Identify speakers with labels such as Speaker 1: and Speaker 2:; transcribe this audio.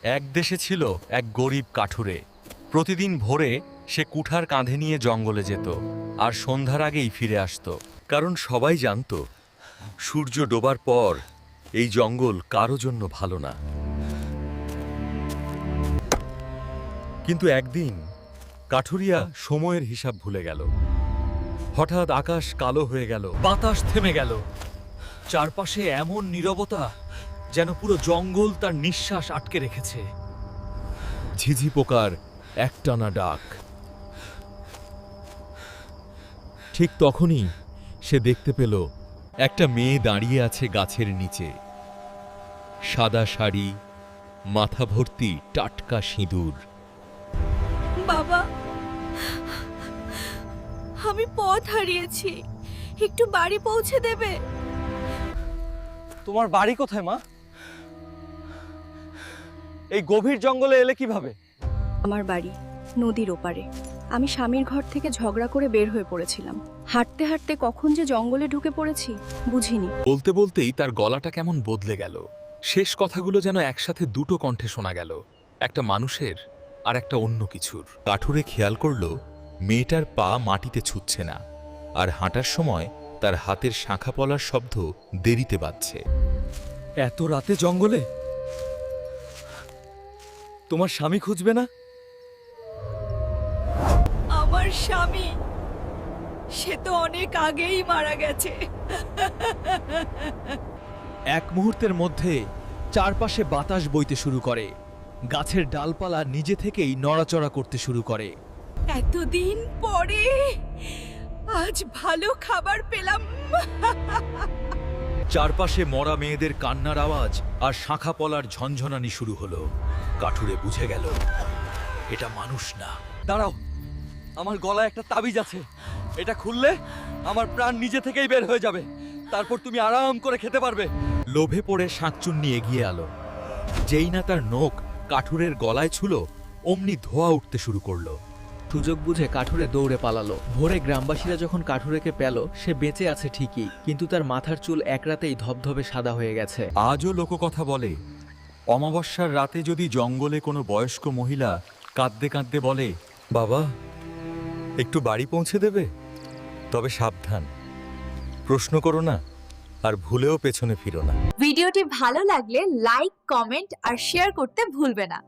Speaker 1: এক দেশে ছিল এক গরিব কাঠুরে। প্রতিদিন ভোরে সে কুঠার কাঁধে নিয়ে জঙ্গলে যেত আর সন্ধ্যার আগেই ফিরে আসতো, কারণ সবাই জানতো সূর্য ডোবার পর এই জঙ্গল কারো জন্য ভালো না। কিন্তু একদিন কাঠুরিয়া সময়ের হিসাব ভুলে গেল। হঠাৎ আকাশ কালো হয়ে গেল, বাতাস থেমে গেল, চারপাশে এমন নীরবতা যেন পুরো জঙ্গল তার নিঃশ্বাস আটকে রেখেছে। ঝিঝি পোকার একটানা ডাক। ঠিক তখনই সে দেখতে পেল একটা মেয়ে দাঁড়িয়ে আছে গাছের নিচে। সাদা শাড়ি, মাথা ভর্তি টাটকা সিঁদুর।
Speaker 2: বাবা, আমি পথ হারিয়েছি, একটু বাড়ি পৌঁছে দেবে?
Speaker 3: তোমার বাড়ি কোথায় মা? এই গভীর জঙ্গলে এলে কিভাবে?
Speaker 2: আমার বাড়ি নদীর ওপারে। আমি স্বামীর ঘর থেকে ঝগড়া করে বের হয়ে পড়েছিলাম। হাঁটতে হাঁটতে কখন যে জঙ্গলে ঢুকে পড়েছি বুঝিনি।
Speaker 1: বলতে বলতেই তার গলাটা কেমন বদলে গেল। শেষ কথাগুলো যেন একসাথে দুটো কণ্ঠে শোনা গেল, একটা মানুষের আর একটা অন্য কিছুর। কাঠুরে খেয়াল করল মেয়েটার পা মাটিতে ছুটছে না, আর হাঁটার সময় তার হাতের শাঁখা পলার শব্দ দেরিতে বাজছে।
Speaker 3: এত রাতে জঙ্গলে? তোমার স্বামী খুঁজবে না?
Speaker 2: আমার স্বামী, সে তো অনেক আগেই মারা গেছে।
Speaker 3: এক মুহূর্তের মধ্যে চারপাশে বাতাস বইতে শুরু করে, গাছের ডালপালা নিজে থেকেই নড়াচড়া করতে শুরু করে।
Speaker 2: এতদিন পরে আজ ভালো খাবার পেলাম।
Speaker 1: চারপাশে মরা মেয়েদের কান্নার আওয়াজ আর শাঁখা পলার ঝনঝনানি শুরু হলো। কাঠুরে বুঝে গেল এটা মানুষ না।
Speaker 3: দাঁড়াও, আমার গলায় একটা তাবিজ আছে, এটা খুললে আমার প্রাণ নিজে থেকেই বের হয়ে যাবে, তারপর তুমি আরাম করে খেতে পারবে।
Speaker 1: লোভে পড়ে শাঁকচুন্নি এগিয়ে আলো। যেই না তার নখ কাঠুরের গলায় ছুল, অমনি ধোয়া উঠতে শুরু করলো।
Speaker 4: সুযোগ বুঝে কাঠুরে দৌড়ে পালালো। ভোরে গ্রামবাসীরা যখন কাঠুরেকে পেল, সে বেঁচে আছে ঠিকই, কিন্তু তার মাথার চুল এক রাতেই ধবধবে সাদা হয়ে গেছে।
Speaker 1: আজও লোককথা বলে, অমাবস্যার রাতে যদি জঙ্গলে কোনো বয়স্ক মহিলা কাঁদতে কাঁদতে বলে, বাবা একটু বাড়ি পৌঁছে দেবে, তবে সাবধান, প্রশ্ন করো না আর ভুলেও পেছনে ফিরো না।
Speaker 5: ভিডিওটি ভালো লাগলে লাইক, কমেন্ট আর শেয়ার করতে ভুলবে না।